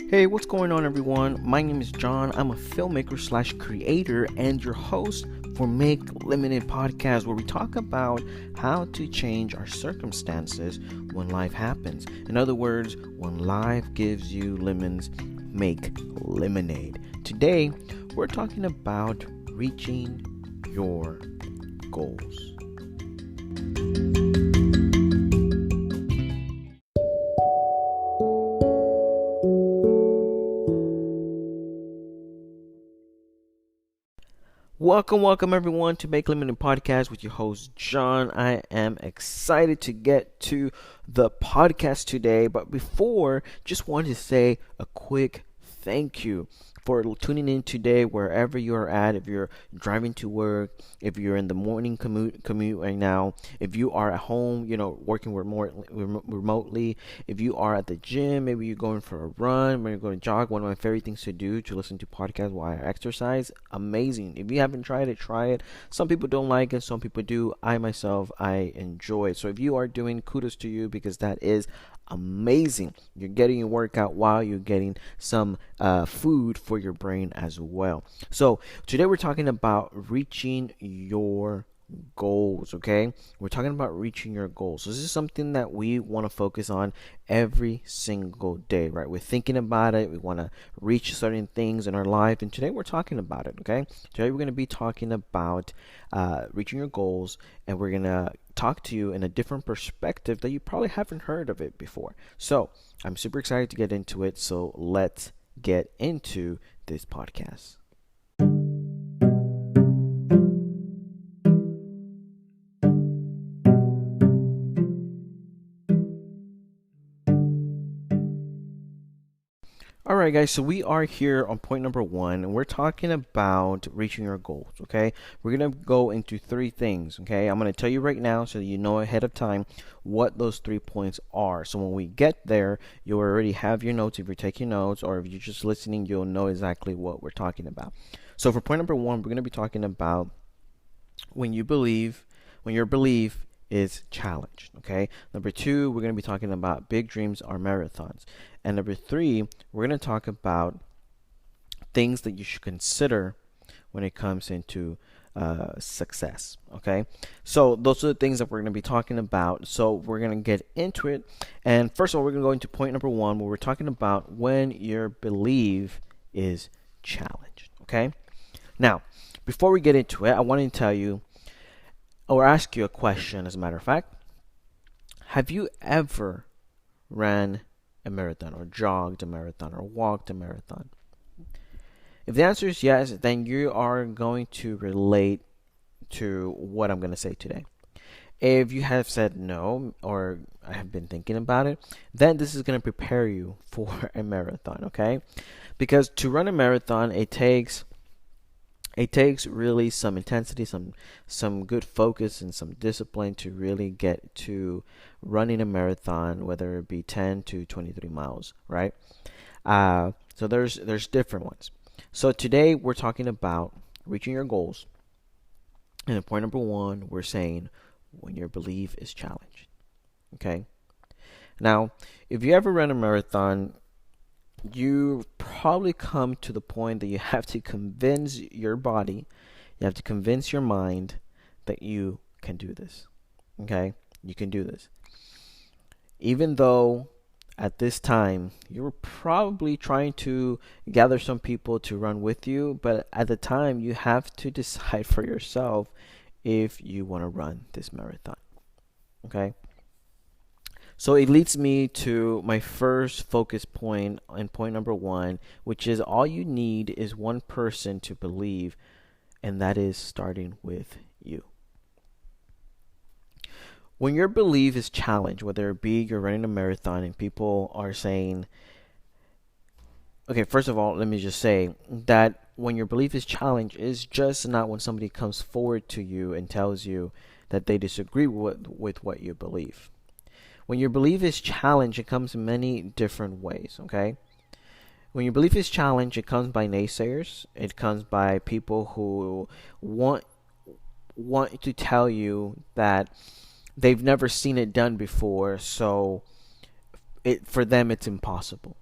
Hey, what's going on, everyone? My name is John. I'm a filmmaker slash creator and your host for Make Limited Podcast, where we talk about how to change our circumstances when life happens. In other words, when life gives you lemons, make lemonade. Today, we're talking about reaching your goals. Welcome everyone to Make Limited Podcast with your host John. I am excited to get to the podcast today, but before, just wanted to say a quick thank you for tuning in today wherever you are at. If you're driving to work, if you're in the morning commute right now, if you are at home, working remotely, if you are at the gym, maybe you're going for a run, maybe you're going to jog. One of my favorite things to do to listen to podcasts while I exercise. Amazing. If you haven't tried it, try it. Some people don't like it, some people do. I enjoy it. So if you are doing, kudos to you, because that is amazing. You're getting your workout while you're getting some food for your brain as well. So today we're talking about reaching your goals. Okay, we're talking about reaching your goals. So this is something that we want to focus on every single day, right? We're thinking about it. We want to reach certain things in our life, and today we're talking about it. Okay, today we're going to be talking about reaching your goals, and we're going to talk to you in a different perspective that you probably haven't heard of it before. So I'm super excited to get into it. So let's get into this podcast. Alright guys, so we are here on point number 1, and we're talking about reaching your goals. Okay, we're going to go into 3 things. Okay, I'm going to tell you right now so that you know ahead of time what those 3 points are, so when we get there you already have your notes. If you're taking notes or if you're just listening, you'll know exactly what we're talking about. So for point number 1, we're going to be talking about when your belief is challenged. Okay, number 2, we're going to be talking about big dreams are marathons, and number 3, we're going to talk about things that you should consider when it comes into success. Okay, so those are the things that we're going to be talking about. So we're going to get into it, and first of all, we're going to go into point number 1, where we're talking about when your belief is challenged. Okay, now before we get into it, I want to tell you or ask you a question. As a matter of fact, have you ever ran a marathon or jogged a marathon or walked a marathon? If the answer is yes, then you are going to relate to what I'm going to say today. If you have said no, or I have been thinking about it, then this is going to prepare you for a marathon. Okay, because to run a marathon, it takes really some intensity, some good focus, and some discipline to really get to running a marathon, whether it be 10 to 23 miles, right? So there's different ones. So today we're talking about reaching your goals. And in point number 1, we're saying when your belief is challenged. Okay? Now, if you ever run a marathon, you probably come to the point that you have to convince your body, you have to convince your mind that you can do this. Okay? You can do this. Even though at this time you were probably trying to gather some people to run with you, but at the time you have to decide for yourself if you want to run this marathon. Okay? So it leads me to my first focus point in point number 1, which is all you need is one person to believe, and that is starting with you. When your belief is challenged, whether it be you're running a marathon and people are saying, okay, first of all, let me just say that when your belief is challenged, is just not when somebody comes forward to you and tells you that they disagree with what you believe. When your belief is challenged, it comes in many different ways, okay? When your belief is challenged, it comes by naysayers. It comes by people who want to tell you that they've never seen it done before, so for them it's impossible.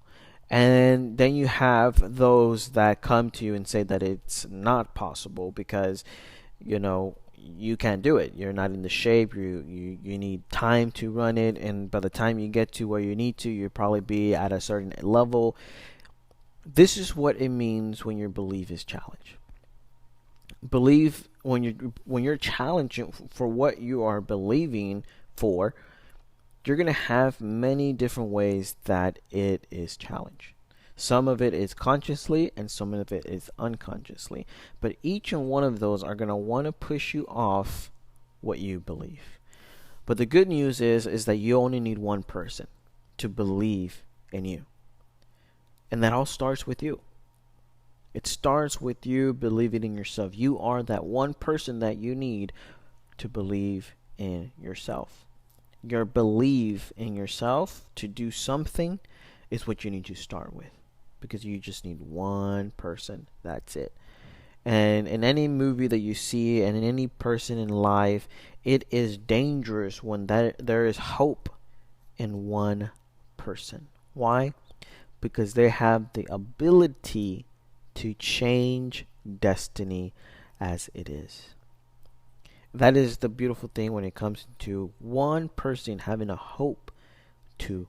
And then you have those that come to you and say that it's not possible because, you can't do it. You're not in the shape. You need time to run it, and by the time you get to where you need to, you'll probably be at a certain level. This is what it means when your belief is challenged. Believe when you're challenging for what you are believing for, you're going to have many different ways that it is challenged. Some of it is consciously and some of it is unconsciously. But each and one of those are going to want to push you off what you believe. But the good news is that you only need one person to believe in you. And that all starts with you. It starts with you believing in yourself. You are that one person that you need to believe in yourself. Your belief in yourself to do something is what you need to start with, because you just need one person. That's it. And in any movie that you see and in any person in life, it is dangerous when there is hope in one person. Why? Because they have the ability to change destiny as it is. That is the beautiful thing when it comes to one person having a hope to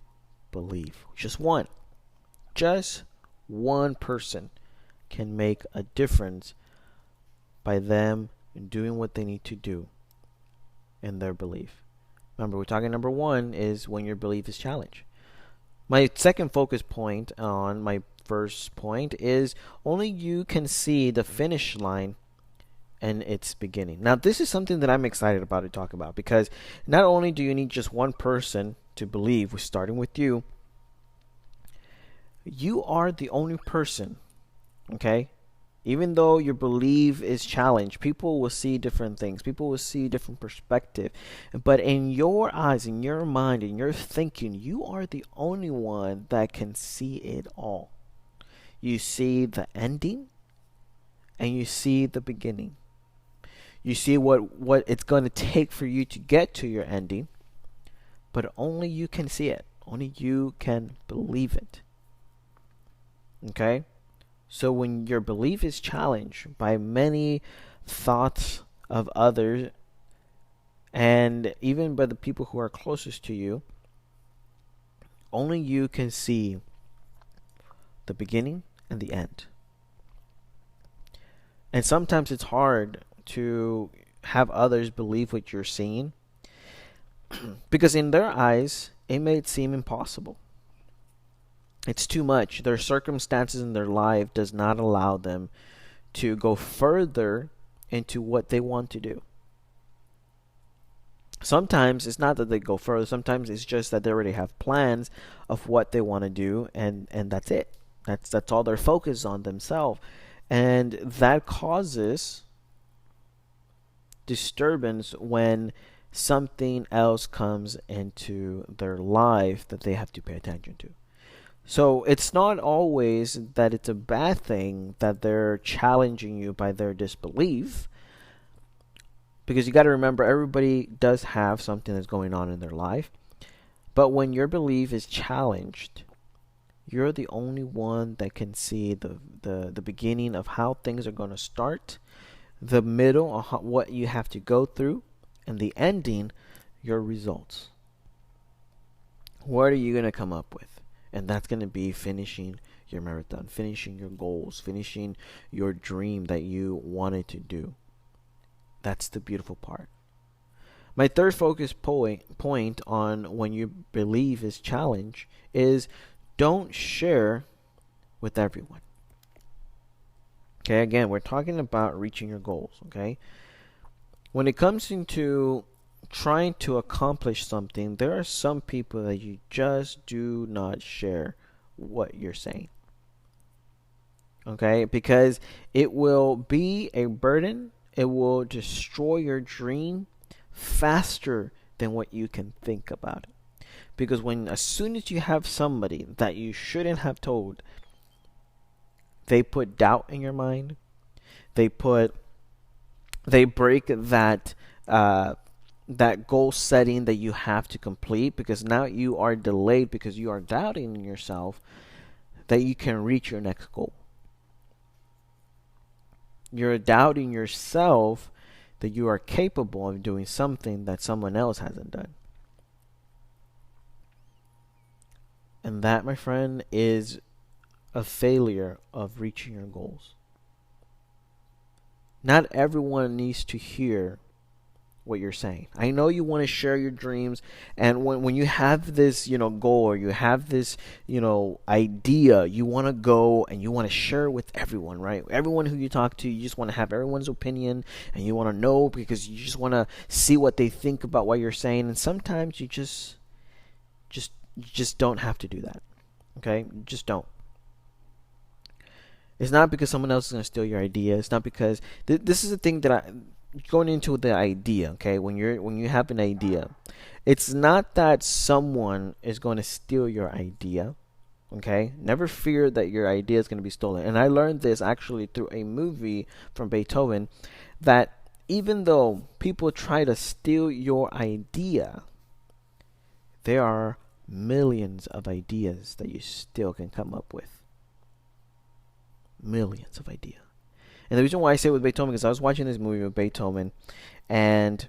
believe. Just one. Just one person can make a difference by them doing what they need to do in their belief. Remember, we're talking number one is when your belief is challenged. My second focus point on my first point is only you can see the finish line and its beginning. Now, this is something that I'm excited about to talk about, because not only do you need just one person to believe, starting with you, you are the only person, okay? Even though your belief is challenged, people will see different things. People will see different perspective. But in your eyes, in your mind, in your thinking, you are the only one that can see it all. You see the ending and you see the beginning. You see what it's going to take for you to get to your ending, but only you can see it. Only you can believe it. Okay? So when your belief is challenged by many thoughts of others and even by the people who are closest to you, only you can see the beginning and the end. And sometimes it's hard to have others believe what you're seeing because in their eyes, it may seem impossible. It's too much. Their circumstances in their life does not allow them to go further into what they want to do. Sometimes it's not that they go further. Sometimes it's just that they already have plans of what they want to do, and that's it. That's all they're focused on themselves. And that causes disturbance when something else comes into their life that they have to pay attention to. So it's not always that it's a bad thing that they're challenging you by their disbelief, because you got to remember everybody does have something that's going on in their life. But when your belief is challenged, you're the only one that can see the beginning of how things are going to start, the middle, what you have to go through, and the ending, your results. What are you going to come up with? And that's going to be finishing your marathon, finishing your goals, finishing your dream that you wanted to do. That's the beautiful part. My third focus point on when you believe is challenge is don't share with everyone. Okay, again, we're talking about reaching your goals, okay? When it comes into trying to accomplish something, there are some people that you just do not share what you're saying. Okay, because it will be a burden. It will destroy your dream faster than what you can think about it. Because as soon as you have somebody that you shouldn't have told, they put doubt in your mind. They break that goal setting that you have to complete, because now you are delayed because you are doubting in yourself. that you can reach your next goal. You're doubting yourself that you are capable of doing something that someone else hasn't done. And that, my friend, is a failure of reaching your goals. Not everyone needs to hear what you're saying. I know you want to share your dreams, and when you have this, goal, or you have this, idea, you want to go and you want to share with everyone, right? Everyone who you talk to, you just want to have everyone's opinion, and you want to know because you just want to see what they think about what you're saying. And sometimes you just don't have to do that. Okay? Just don't. It's not because someone else is going to steal your idea. It's not because this is the thing that going into the idea, okay? When you have an idea, it's not that someone is going to steal your idea, okay? Never fear that your idea is going to be stolen. And I learned this actually through a movie from Beethoven, that even though people try to steal your idea, there are millions of ideas that you still can come up with. Millions of ideas. And the reason why I say with Beethoven is I was watching this movie with Beethoven, and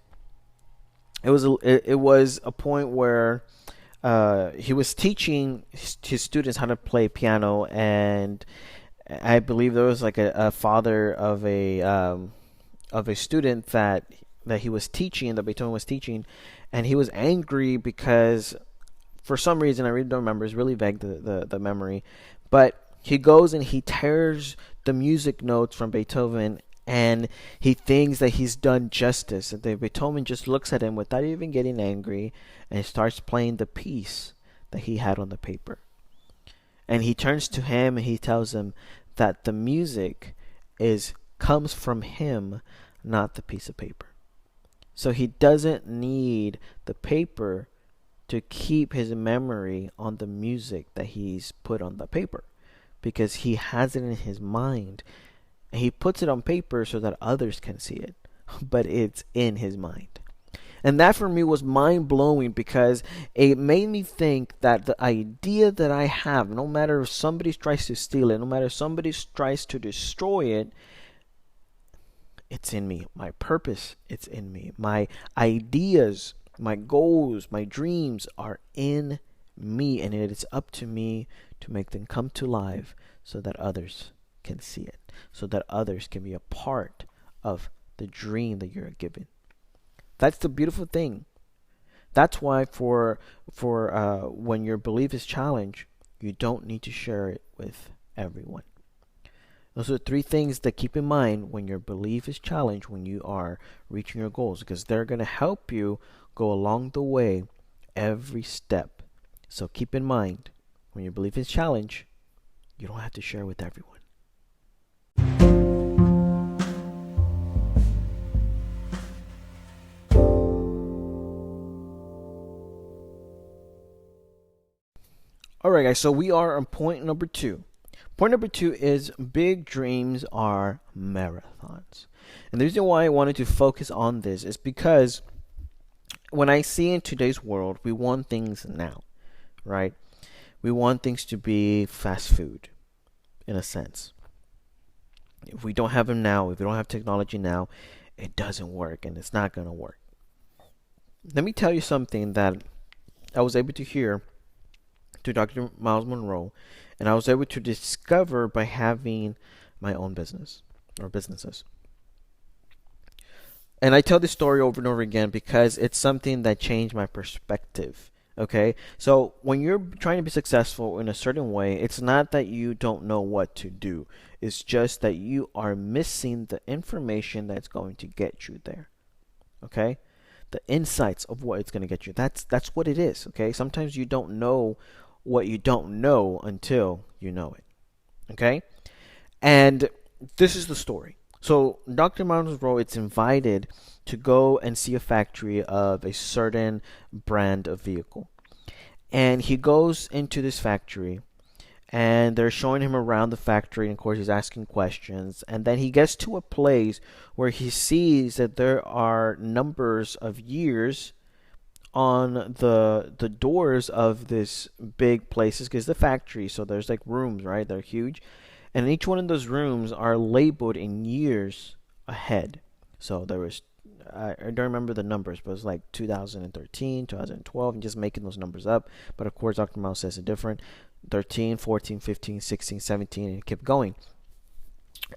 it was a point where he was teaching his students how to play piano, and I believe there was like a father of a student that he was teaching, that Beethoven was teaching, and he was angry because for some reason, I really don't remember, it's really vague, the memory, but he goes and he tears the music notes from Beethoven, and he thinks that he's done justice. And Beethoven just looks at him without even getting angry, and starts playing the piece that he had on the paper. And he turns to him and he tells him that the music comes from him, not the piece of paper. So he doesn't need the paper to keep his memory on the music that he's put on the paper, because he has it in his mind, and he puts it on paper so that others can see it, but it's in his mind. And that for me was mind-blowing, because it made me think that the idea that I have, no matter if somebody tries to steal it, no matter if somebody tries to destroy it, it's in me. My purpose, it's in me. My ideas, my goals, my dreams are in me, and it is up to me to make them come to life so that others can see it, so that others can be a part of the dream that you're given. That's the beautiful thing. That's why for when your belief is challenged, you don't need to share it with everyone. Those are 3 things that keep in mind when your belief is challenged, when you are reaching your goals, because they're going to help you go along the way every step. So keep in mind, when your belief is challenged, you don't have to share with everyone. Alright guys, so we are on point number 2. Point number 2 is big dreams are marathons. And the reason why I wanted to focus on this is because when I see in today's world, we want things now, right? We want things to be fast food, in a sense. If we don't have them now, if we don't have technology now, it doesn't work, and it's not going to work. Let me tell you something that I was able to hear to Dr. Miles Monroe, and I was able to discover by having my own business or businesses. And I tell this story over and over again because it's something that changed my perspective. Okay, so when you're trying to be successful in a certain way, it's not that you don't know what to do. It's just that you are missing the information that's going to get you there. Okay, the insights of what it's going to get you. That's what it is. Okay, sometimes you don't know what you don't know until you know it. Okay, and this is the story. So Dr. Miles Monroe is invited to go and see a factory of a certain brand of vehicle. And he goes into this factory, and they're showing him around the factory, and of course he's asking questions. And then he gets to a place where he sees that there are numbers of years on the doors of this big places because the factory, so there's like rooms, right? They're huge, and each one of those rooms are labeled in years ahead. So there was, I don't remember the numbers, but it was like 2013, 2012, and just making those numbers up. But of course, Dr. Miles says it different. 13, 14, 15, 16, 17, and it kept going.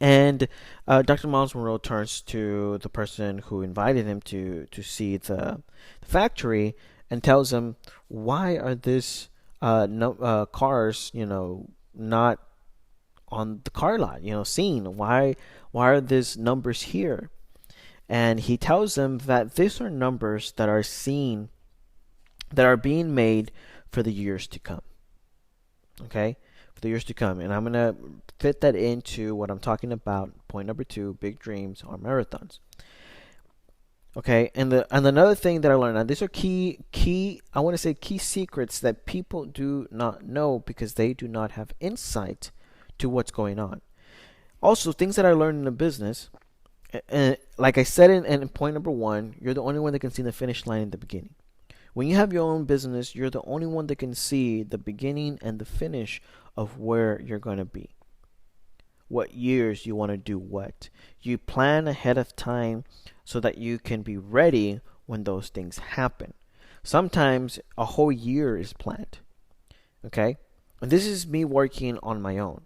And Dr. Miles Monroe turns to the person who invited him to see the factory and tells him, why are this no, cars, not on the car lot, seen? Why are these numbers here? And he tells them that these are numbers that are seen, that are being made for the years to come. Okay? For the years to come. And I'm going to fit that into what I'm talking about. Point number 2, big dreams are marathons. Okay, and another thing that I learned, and these are key I want to say key secrets that people do not know because they do not have insight to what's going on. Also, things that I learned in the business, and like I said in point number 1, you're the only one that can see the finish line in the beginning. When you have your own business, you're the only one that can see the beginning and the finish of where you're going to be. What years you want to do what. You plan ahead of time so that you can be ready when those things happen. Sometimes a whole year is planned. Okay? And this is me working on my own.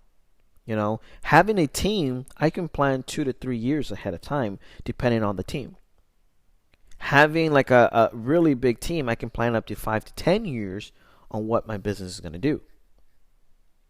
Having a team, I can plan 2 to 3 years ahead of time depending on the team. Having like a really big team, I can plan up to 5 to 10 years on what my business is going to do.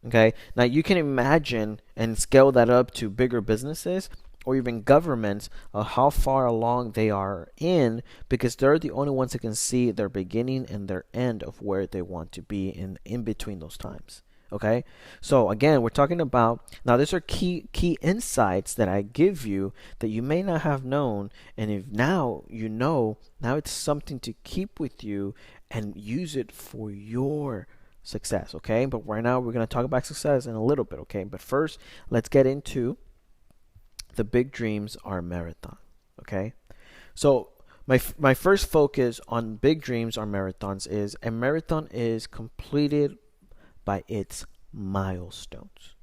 Okay, now you can imagine and scale that up to bigger businesses or even governments of how far along they are in, because they're the only ones that can see their beginning and their end of where they want to be in between those times. Okay, so again, we're talking about, now these are key insights that I give you that you may not have known, and if now you know, now it's something to keep with you and use it for your success. Okay, but right now we're going to talk about success in a little bit. Okay, but first let's get into the big dreams are marathon. Okay, so my first focus on big dreams are marathons is a marathon is completed by its milestones.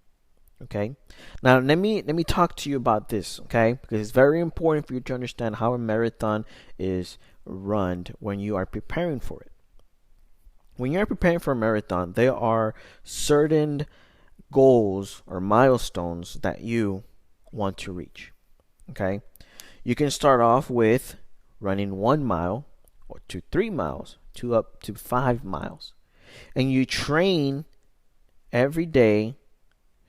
Okay, now let me talk to you about this. Okay, because it's very important for you to understand how a marathon is run when you are preparing for it. When you're preparing for a marathon, there are certain goals or milestones that you want to reach. Okay, you can start off with running 1 mile or 3 miles to up to 5 miles, and you train every day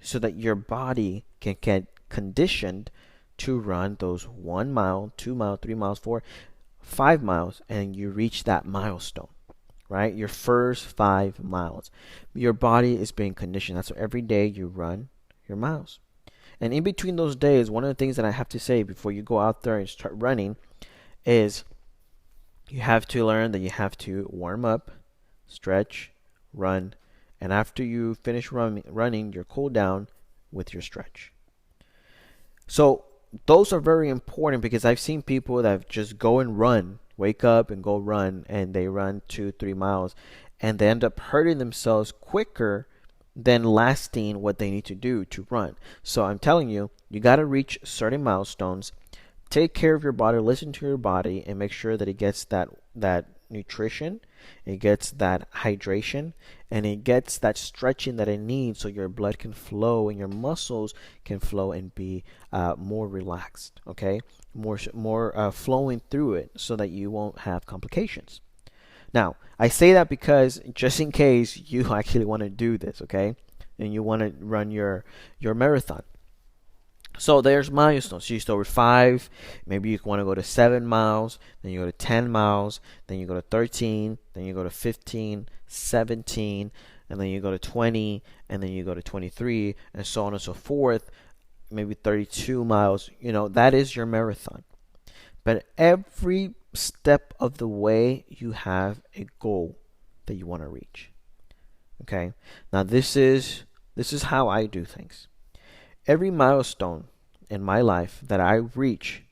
so that your body can get conditioned to run those 1 mile, 2 mile, 3 miles, 4, 5 miles, and you reach that milestone. Right? Your first 5 miles. Your body is being conditioned. That's why every day you run your miles. And in between those days, one of the things that I have to say before you go out there and start running is you have to learn that you have to warm up, stretch, run, and after you finish running, your cool down with your stretch. So those are very important because I've seen people that just go and run, wake up and go run, and they run 2-3 miles, and they end up hurting themselves quicker than lasting what they need to do to run. So I'm telling you, you got to reach certain milestones. Take care of your body, listen to your body, and make sure that it gets that nutrition, it gets that hydration, and it gets that stretching that it needs so your blood can flow and your muscles can flow and be more relaxed. Okay, more flowing through it so that you won't have complications. Now, I say that because just in case you actually want to do this, okay, and you want to run your marathon. So there's milestones. So you start with 5, maybe you want to go to 7 miles, then you go to 10 miles, then you go to 13, then you go to 15, 17, and then you go to 20, and then you go to 23, and so on and so forth, maybe 32 miles. That is your marathon. But every step of the way, you have a goal that you want to reach. Okay? Now this is how I do things. Every milestone in my life that I reach,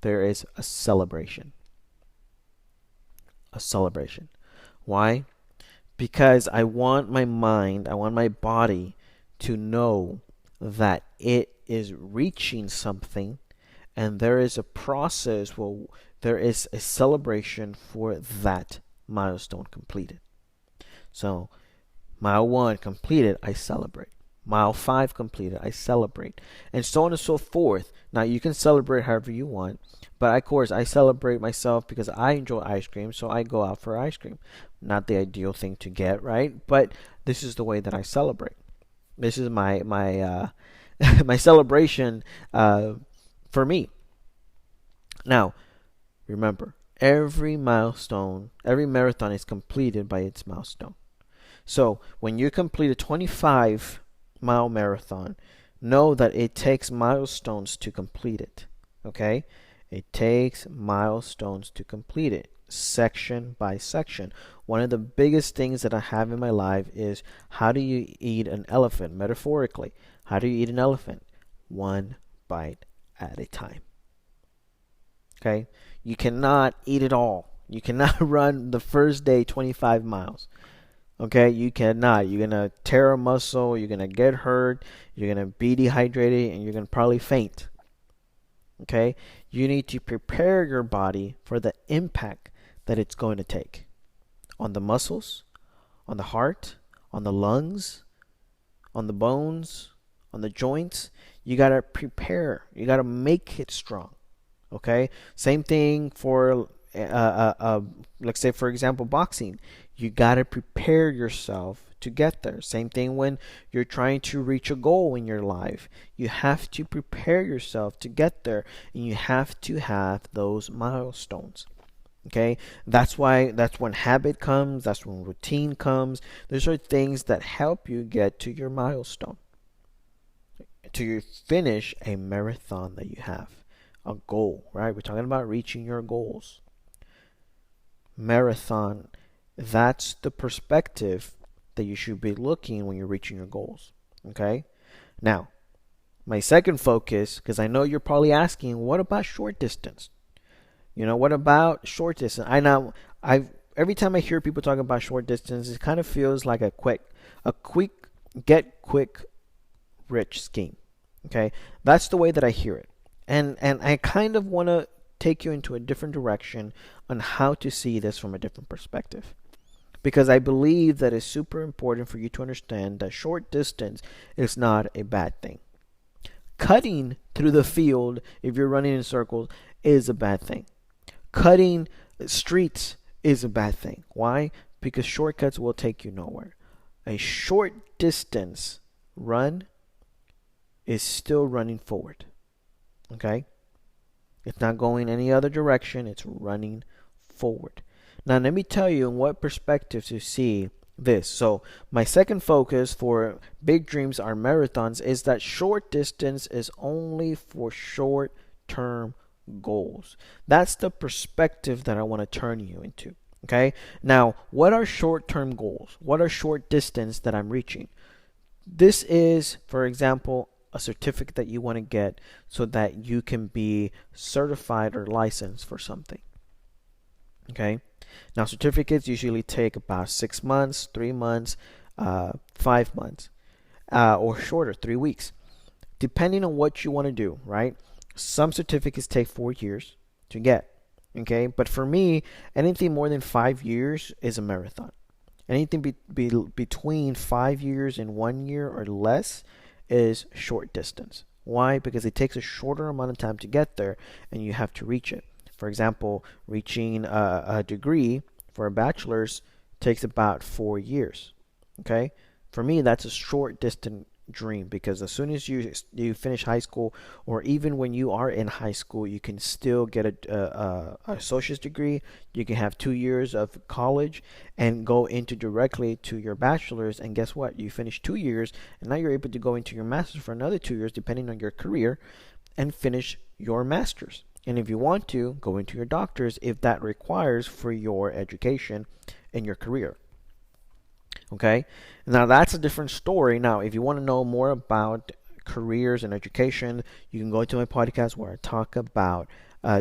there is a celebration. a celebration. Why? Because I want my mind, I want my body to know that it is reaching something, and there is a process where there is a celebration for that milestone completed. So, mile 1 completed, I celebrate. Mile 5 completed, I celebrate. And so on and so forth. Now, you can celebrate however you want, but of course, I celebrate myself because I enjoy ice cream, so I go out for ice cream. Not the ideal thing to get, right? But this is the way that I celebrate. This is my my celebration for me. Now, remember, every milestone, every marathon is completed by its milestone. So when you complete a 25-mile marathon, know that it takes milestones to complete it. Okay? It takes milestones to complete it, section by section. One of the biggest things that I have in my life is, how do you eat an elephant, metaphorically? How do you eat an elephant? One bite at a time. Okay? You cannot eat it all. You cannot run the first day 25 miles. Okay, you cannot. You're gonna tear a muscle, you're gonna get hurt, you're gonna be dehydrated, and you're gonna probably faint. Okay, you need to prepare your body for the impact that it's going to take on the muscles, on the heart, on the lungs, on the bones, on the joints. You gotta prepare, you gotta make it strong. Okay, same thing for let's say, for example, boxing. You got to prepare yourself to get there. Same thing when you're trying to reach a goal in your life. You have to prepare yourself to get there, and you have to have those milestones. Okay, that's when habit comes, that's when routine comes. Those are things that help you get to your milestone, to finish a marathon that you have, a goal, right? We're talking about reaching your goals. Marathon, that's the perspective that you should be looking when you're reaching your goals. Okay? Now, my second focus, because I know you're probably asking, what about short distance? What about short distance? Every time I hear people talking about short distance, it kind of feels like a quick get quick rich scheme. Okay? That's the way that I hear it. And I kind of want to take you into a different direction on how to see this from a different perspective. Because I believe that it's super important for you to understand that short distance is not a bad thing. Cutting through the field, if you're running in circles, is a bad thing. Cutting streets is a bad thing. Why? Because shortcuts will take you nowhere. A short distance run is still running forward. Okay? It's not going any other direction. It's running forward. Now, let me tell you in what perspective to see this. So, my second focus for big dreams are marathons is that short distance is only for short-term goals. That's the perspective that I want to turn you into. Okay? Now, what are short-term goals? What are short distance that I'm reaching? This is, for example, a certificate that you want to get so that you can be certified or licensed for something. Okay? Now, certificates usually take about 6 months, 3 months, 5 months, or shorter, 3 weeks, depending on what you want to do, right? Some certificates take 4 years to get, okay? But for me, anything more than 5 years is a marathon. Anything between 5 years and 1 year or less is short distance. Why? Because it takes a shorter amount of time to get there, and you have to reach it. For example, reaching a degree for a bachelor's takes about 4 years. Okay? For me, that's a short distance dream, because as soon as you finish high school, or even when you are in high school, you can still get a associate's degree. You can have 2 years of college and go into directly to your bachelor's, and guess what? You finish 2 years, and now you're able to go into your master's for another 2 years, depending on your career, and finish your master's. And if you want to, go into your doctor's if that requires for your education and your career. Okay? Now, that's a different story. Now, if you want to know more about careers and education, you can go to my podcast where I talk about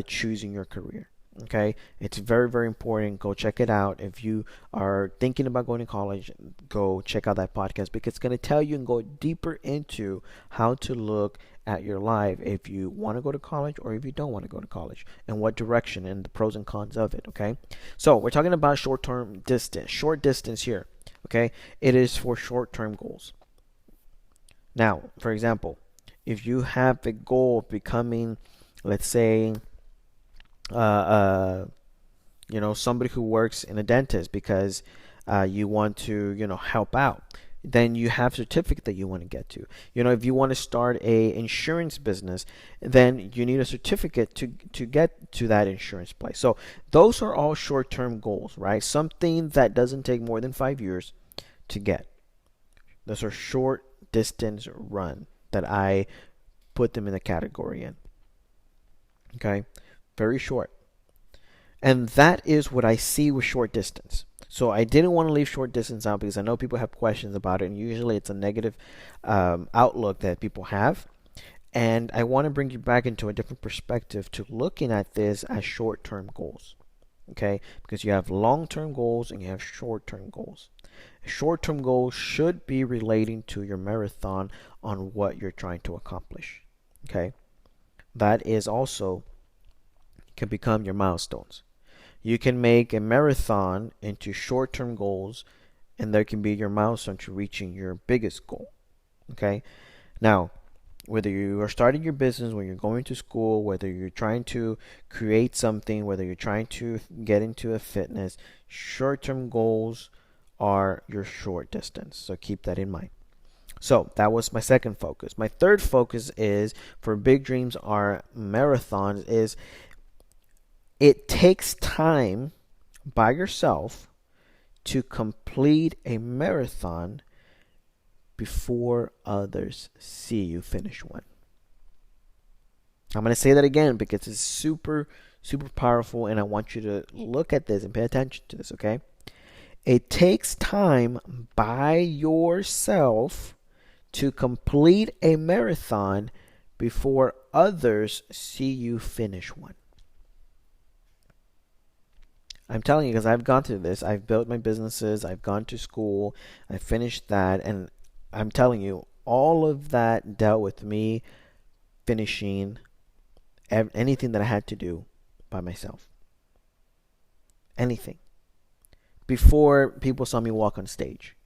choosing your career. Okay, it's very, very important. Go check it out. If you are thinking about going to college, go check out that podcast because it's going to tell you and go deeper into how to look at your life if you want to go to college or if you don't want to go to college and what direction and the pros and cons of it. Okay, so we're talking about short distance here. Okay, it is for short term goals. Now, for example, if you have the goal of becoming, let's say, uh, uh, somebody who works in a dentist because you want to, help out. Then you have certificate that you want to get to. If you want to start a insurance business, then you need a certificate to get to that insurance place. So those are all short-term goals, right? Something that doesn't take more than 5 years to get. Those are short distance run that I put them in the category in. Okay, very short. And that is what I see with short distance. So I didn't want to leave short distance out because I know people have questions about it, and usually it's a negative outlook that people have. And I want to bring you back into a different perspective to looking at this as short term goals. Okay? Because you have long term goals and you have short term goals. A short term goal should be relating to your marathon on what you're trying to accomplish. Okay? That is also can become your milestones. You can make a marathon into short term goals, and there can be your milestone to reaching your biggest goal. Okay? Now, whether you are starting your business, whether you're going to school, whether you're trying to create something, whether you're trying to get into a fitness, short term goals are your short distance. So keep that in mind. So that was my second focus. My third focus is for big dreams are marathons is it takes time by yourself to complete a marathon before others see you finish one. I'm going to say that again because it's super, super powerful, and I want you to look at this and pay attention to this, okay? It takes time by yourself to complete a marathon before others see you finish one. I'm telling you because I've gone through this. I've built my businesses. I've gone to school. I finished that. And I'm telling you, all of that dealt with me finishing anything that I had to do by myself. Anything. Before people saw me walk on stage.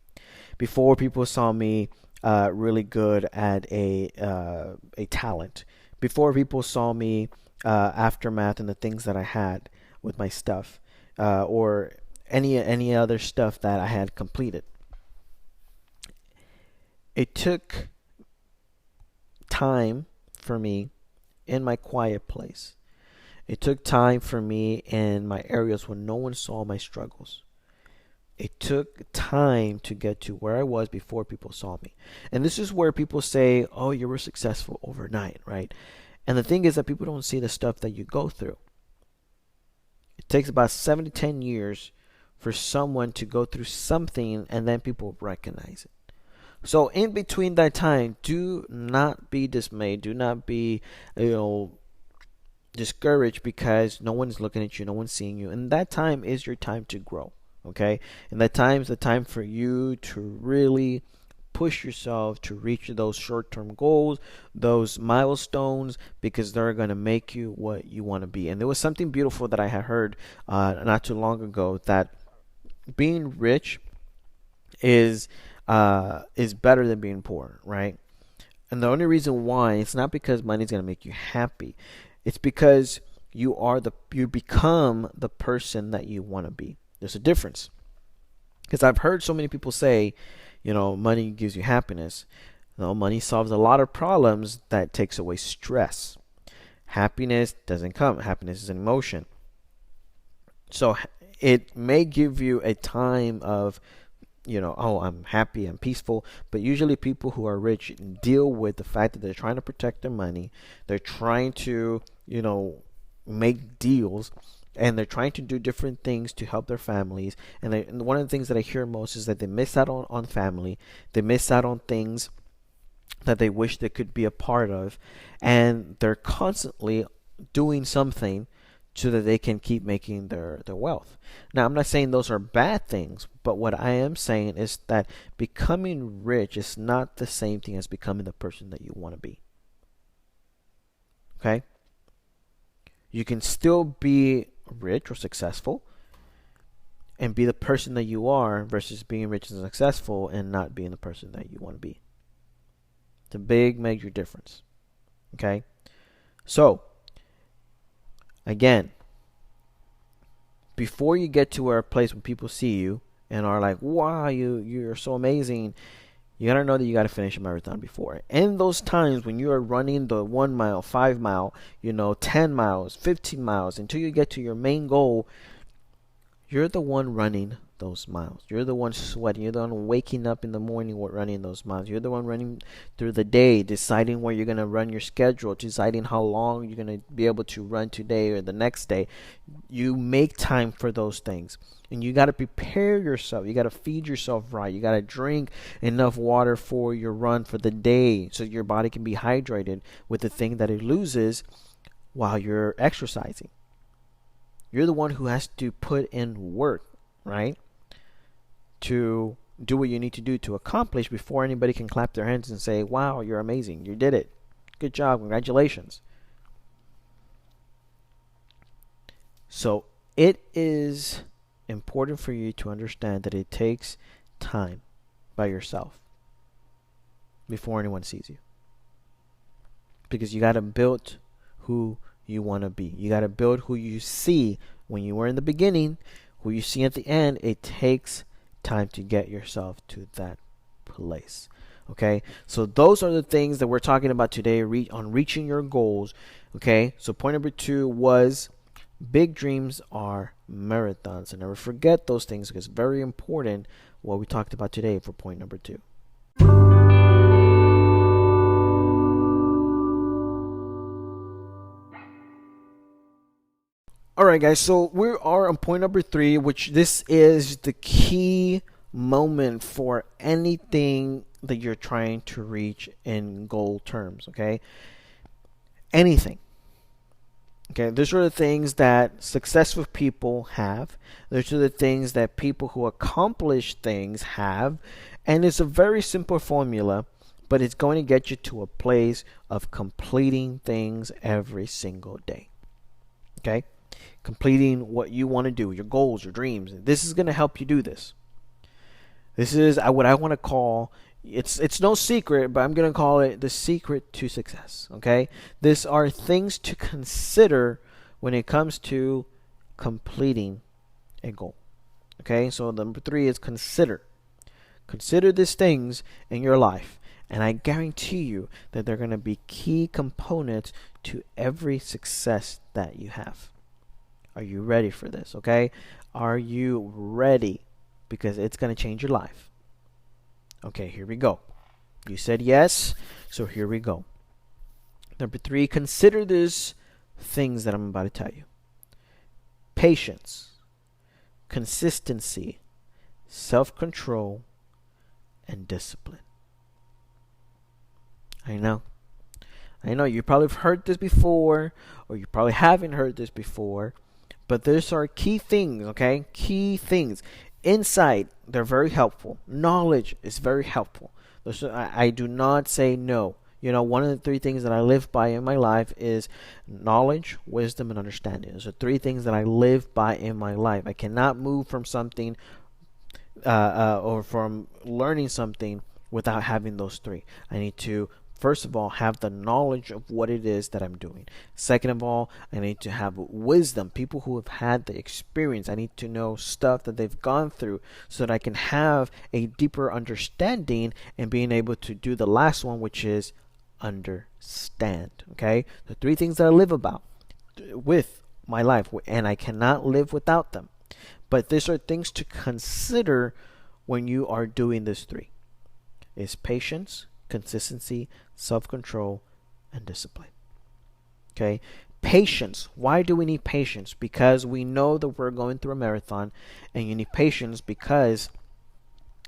Before people saw me really good at a talent. Before people saw me aftermath and the things that I had with my stuff. Or any other stuff that I had completed. It took time for me in my quiet place. It took time for me in my areas where no one saw my struggles. It took time to get to where I was before people saw me. And this is where people say, oh, you were successful overnight, right? And the thing is that people don't see the stuff that you go through. It takes about 7 to 10 years for someone to go through something and then people recognize it. So in between that time, do not be dismayed. Do not be, discouraged because no one's looking at you, no one's seeing you. And that time is your time to grow. Okay? And that time is the time for you to really push yourself to reach those short-term goals, those milestones, because they're going to make you what you want to be. And there was something beautiful that I had heard not too long ago that being rich is better than being poor, right? And the only reason why it's not because money's going to make you happy. It's because you become the person that you want to be. There's a difference. Because I've heard so many people say, money gives you happiness. No, money solves a lot of problems that takes away stress. Happiness doesn't come. Happiness is an emotion. So it may give you a time of, oh, I'm happy, I'm peaceful. But usually people who are rich deal with the fact that they're trying to protect their money. They're trying to, make deals. And they're trying to do different things to help their families. And one of the things that I hear most is that they miss out on family. They miss out on things that they wish they could be a part of. And they're constantly doing something so that they can keep making their wealth. Now, I'm not saying those are bad things, but what I am saying is that becoming rich is not the same thing as becoming the person that you want to be. Okay? You can still be rich or successful and be the person that you are versus being rich and successful and not being the person that you want to be. It's a big major difference. Okay? So, again, before you get to a place when people see you and are like, wow, you're so amazing, you gotta know that you gotta finish a marathon before. And those times when you are running the 1 mile, 5 mile, 10 miles, 15 miles, until you get to your main goal, you're the one running those miles. You're the one sweating. You're the one waking up in the morning running those miles. You're the one running through the day, deciding where you're going to run your schedule, deciding how long you're going to be able to run today or the next day. You make time for those things. And you got to prepare yourself. You got to feed yourself right. You got to drink enough water for your run for the day so your body can be hydrated with the thing that it loses while you're exercising. You're the one who has to put in work, right? To do what you need to do to accomplish before anybody can clap their hands and say, wow, you're amazing. You did it. Good job. Congratulations. So it is important for you to understand that it takes time by yourself before anyone sees you. Because you got to build who you want to be. You got to build who you see when you were in the beginning, who you see at the end. It takes time to get yourself to that place. Okay, so those are the things that we're talking about today on reaching your goals. Okay, so point number 2 was big dreams are marathons, and never forget those things because it's very important what we talked about today for point number 2. Alright guys, so we are on point number 3, which this is the key moment for anything that you're trying to reach in goal terms, okay? Anything. Okay, those are the things that successful people have. Those are the things that people who accomplish things have. And it's a very simple formula, but it's going to get you to a place of completing things every single day. Okay? Completing what you want to do, your goals, your dreams. This is going to help you do this. This is what I want to call, it's no secret, but I'm going to call it the secret to success. Okay? These are things to consider when it comes to completing a goal. Okay? So number 3 is consider. Consider these things in your life. And I guarantee you that they're going to be key components to every success that you have. Are you ready for this? Okay? Are you ready? Because it's going to change your life. Okay, here we go. You said yes, so here we go. Number 3, consider these things that I'm about to tell you. Patience, consistency, self-control, and discipline. I know you probably have heard this before, or you probably haven't heard this before, but these are key things, okay? Key things. Insight, they're very helpful. Knowledge is very helpful. I do not say no. One of the 3 things that I live by in my life is knowledge, wisdom, and understanding. Those are 3 things that I live by in my life. I cannot move from something or from learning something without having those 3. I need to, first of all, have the knowledge of what it is that I'm doing. Second of all, I need to have wisdom, people who have had the experience. I need to know stuff that they've gone through so that I can have a deeper understanding and being able to do the last one, which is understand. Okay? The 3 things that I live about with my life, and I cannot live without them. But these are things to consider when you are doing this 3. Is patience, consistency, self-control, and discipline. Okay? Patience. Why do we need patience? Because we know that we're going through a marathon, and you need patience because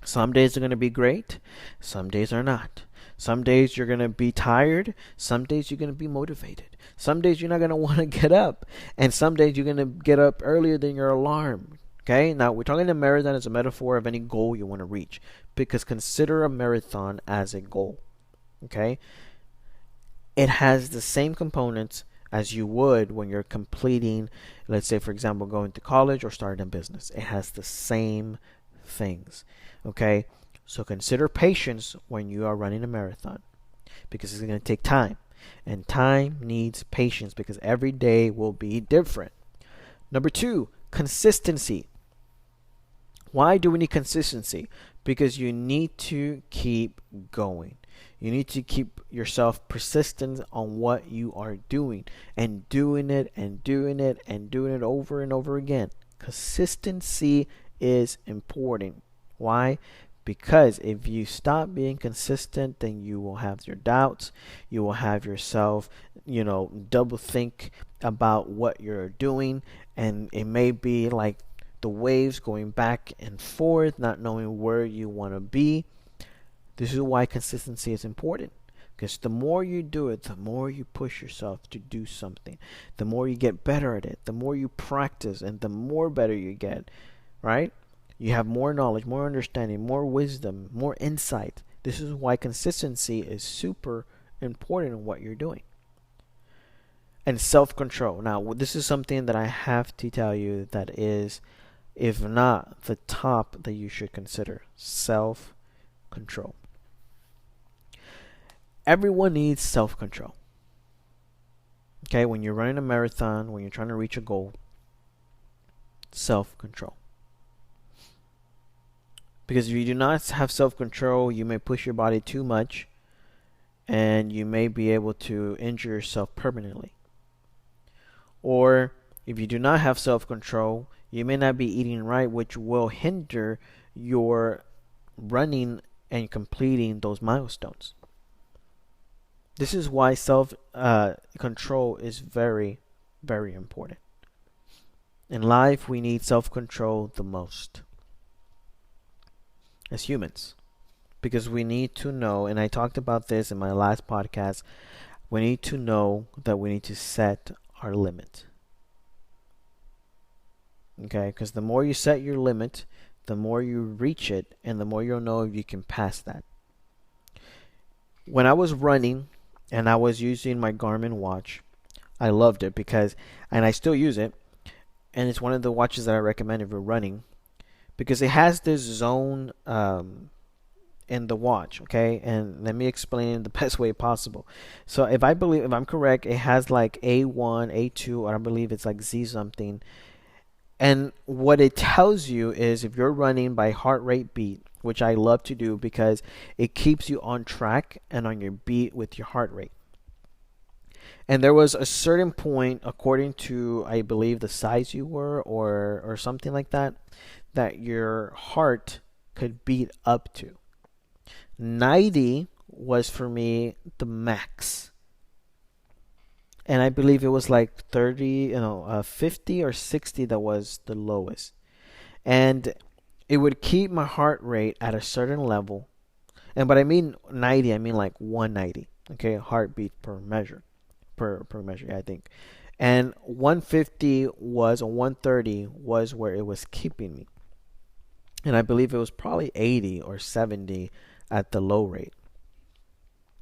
some days are going to be great, some days are not. Some days you're going to be tired. Some days you're going to be motivated. Some days you're not going to want to get up. And some days you're going to get up earlier than your alarm. Okay, now we're talking a marathon as a metaphor of any goal you want to reach, because consider a marathon as a goal. Okay, it has the same components as you would when you're completing, let's say, for example, going to college or starting a business. It has the same things. Okay, so consider patience when you are running a marathon, because it's going to take time, and time needs patience because every day will be different. Number two, consistency. Why do we need consistency? Because you need to keep going. You need to keep yourself persistent on what you are doing, and doing it and doing it and doing it over and over again. Consistency is important. Why? Because if you stop being consistent, then you will have your doubts. You will have yourself, double think about what you're doing, and it may be like the waves going back and forth, not knowing where you want to be. This is why consistency is important. Because the more you do it, the more you push yourself to do something. The more you get better at it, the more you practice, and the more better you get, right? You have more knowledge, more understanding, more wisdom, more insight. This is why consistency is super important in what you're doing. And self-control. Now, this is something that I have to tell you that is, if not the top that you should consider. Self-control. Everyone needs self-control. Okay, when you're running a marathon, when you're trying to reach a goal, self-control. Because if you do not have self-control, you may push your body too much, and you may be able to injure yourself permanently. Or if you do not have self-control, you may not be eating right, which will hinder your running and completing those milestones. This is why self-control is very, very important. In life, we need self-control the most as humans, because we need to know, and I talked about this in my last podcast, we need to know that we need to set our limit. Okay, because the more you set your limit, the more you reach it, and the more you'll know if you can pass that. When I was running and I was using my Garmin watch, I loved it and I still use it, and it's one of the watches that I recommend if you're running, because it has this zone in the watch, okay? And let me explain the best way possible. So if I'm correct, it has like A1, A2, or I believe it's like Z something. And what it tells you is if you're running by heart rate beat, which I love to do because it keeps you on track and on your beat with your heart rate. And there was a certain point, according to, I believe, the size you were or something like that your heart could beat up to. 90 was for me the max. And I believe it was like 50 or 60 that was the lowest. And it would keep my heart rate at a certain level. And but I mean 90, I mean like 190. Okay, heartbeat per measure. Per measure, I think. And 150 was, or 130 was where it was keeping me. And I believe it was probably 80 or 70 at the low rate.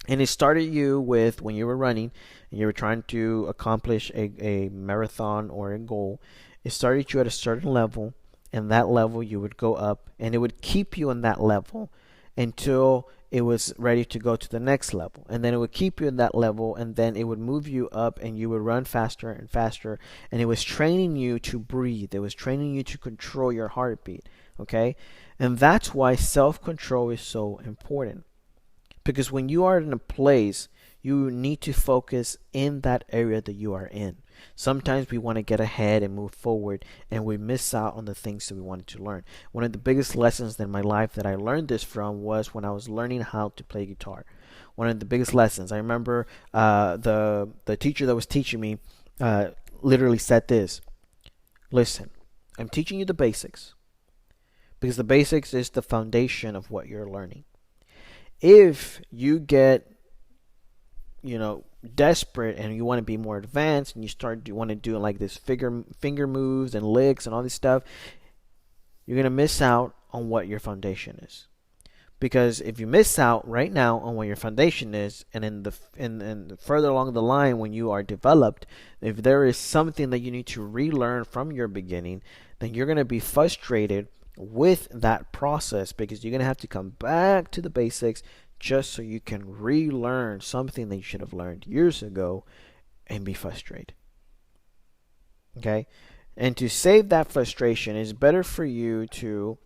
And it started you with, when you were running and you were trying to accomplish a marathon or a goal, it started you at a certain level, and that level you would go up, and it would keep you on that level until it was ready to go to the next level. And then it would keep you in that level, and then it would move you up, and you would run faster and faster. And it was training you to breathe. It was training you to control your heartbeat. Okay? And that's why self-control is so important. Because when you are in a place, you need to focus in that area that you are in. Sometimes we want to get ahead and move forward, and we miss out on the things that we wanted to learn. One of the biggest lessons in my life that I learned this from was when I was learning how to play guitar. One of the biggest lessons. I remember the teacher that was teaching me literally said this: listen, I'm teaching you the basics, because the basics is the foundation of what you're learning. If you get, desperate and you want to be more advanced and you want to do like this finger moves and licks and all this stuff, you're going to miss out on what your foundation is. Because if you miss out right now on what your foundation is, and in further along the line when you are developed, if there is something that you need to relearn from your beginning, then you're going to be frustrated with that process, because you're going to have to come back to the basics just so you can relearn something that you should have learned years ago and be frustrated. Okay? And to save that frustration, it's better for you to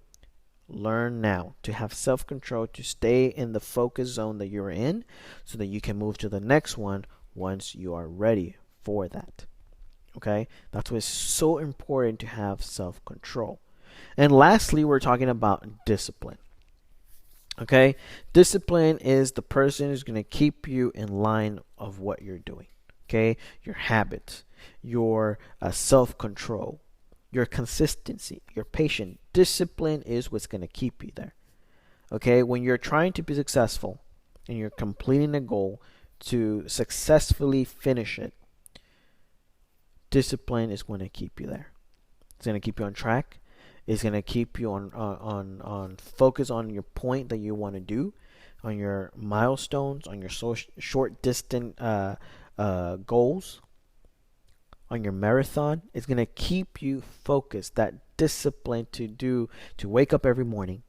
learn now, to have self-control, to stay in the focus zone that you're in so that you can move to the next one once you are ready for that. Okay? That's why it's so important to have self-control. And lastly, we're talking about discipline. Okay? Discipline is the person who's going to keep you in line of what you're doing. Okay? Your habits, your self-control, your consistency, your patience. Discipline is what's going to keep you there. Okay? When you're trying to be successful and you're completing a goal to successfully finish it, discipline is going to keep you there. It's going to keep you on track. It's going to keep you on focus on your point that you want to do, on your milestones, on your short distance goals, on your marathon. It's going to keep you focused. That discipline to wake up every morning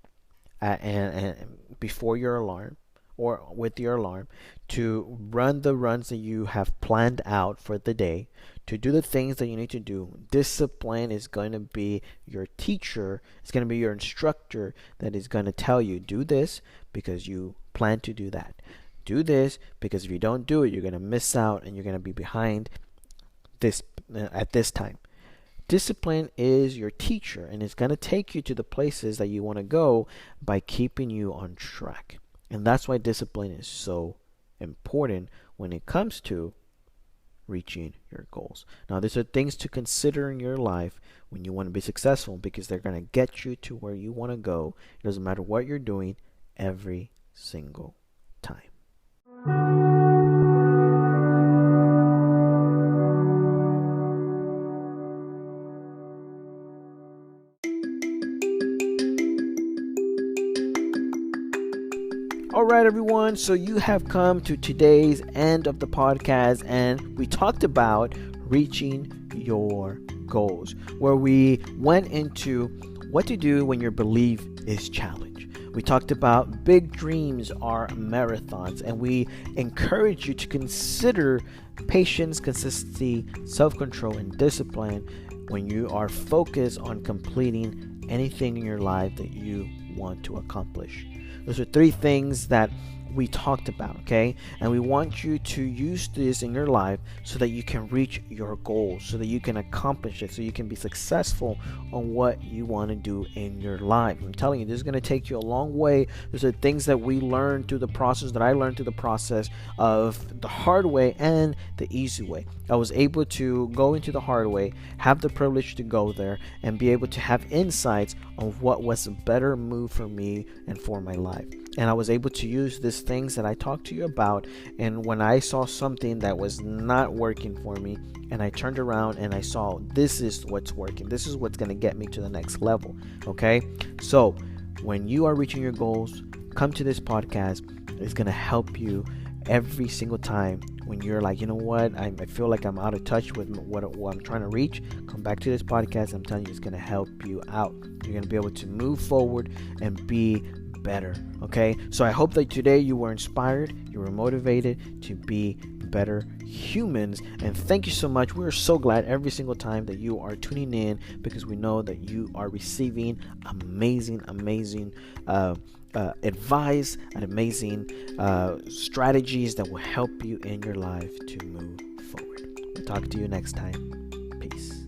and before your alarm or with your alarm, to run the runs that you have planned out for the day, to do the things that you need to do. Discipline is going to be your teacher. It's going to be your instructor that is going to tell you, do this because you plan to do that. Do this because if you don't do it, you're going to miss out and you're going to be behind this at this time. Discipline is your teacher, and it's going to take you to the places that you want to go by keeping you on track. And that's why discipline is so important when it comes to reaching your goals. Now, these are things to consider in your life when you want to be successful, because they're going to get you to where you want to go. It doesn't matter what you're doing every single time. All right, everyone. So you have come to today's end of the podcast, and we talked about reaching your goals, where we went into what to do when your belief is challenged. We talked about big dreams are marathons, and we encourage you to consider patience, consistency, self-control, and discipline when you are focused on completing anything in your life that you want to accomplish. Those are 3 things that we talked about, okay? And we want you to use this in your life so that you can reach your goals, so that you can accomplish it, so you can be successful on what you want to do in your life. I'm telling you, this is going to take you a long way. Those are things that we learned through the process, that I learned through the process of the hard way and the easy way. I was able to go into the hard way, have the privilege to go there, and be able to have insights on what was a better move for me and for my life. And I was able to use these things that I talked to you about. And when I saw something that was not working for me, and I turned around and I saw this is what's working, this is what's going to get me to the next level. Okay? So when you are reaching your goals, come to this podcast. It's going to help you every single time when you're like, you know what, I feel like I'm out of touch with what I'm trying to reach. Come back to this podcast. I'm telling you, it's going to help you out. You're going to be able to move forward and be better. Okay, so I hope that today you were inspired, you were motivated to be better humans. And thank you so much. We're so glad every single time that you are tuning in, because we know that you are receiving amazing advice and amazing strategies that will help you in your life to move forward. We'll talk to you next time. Peace.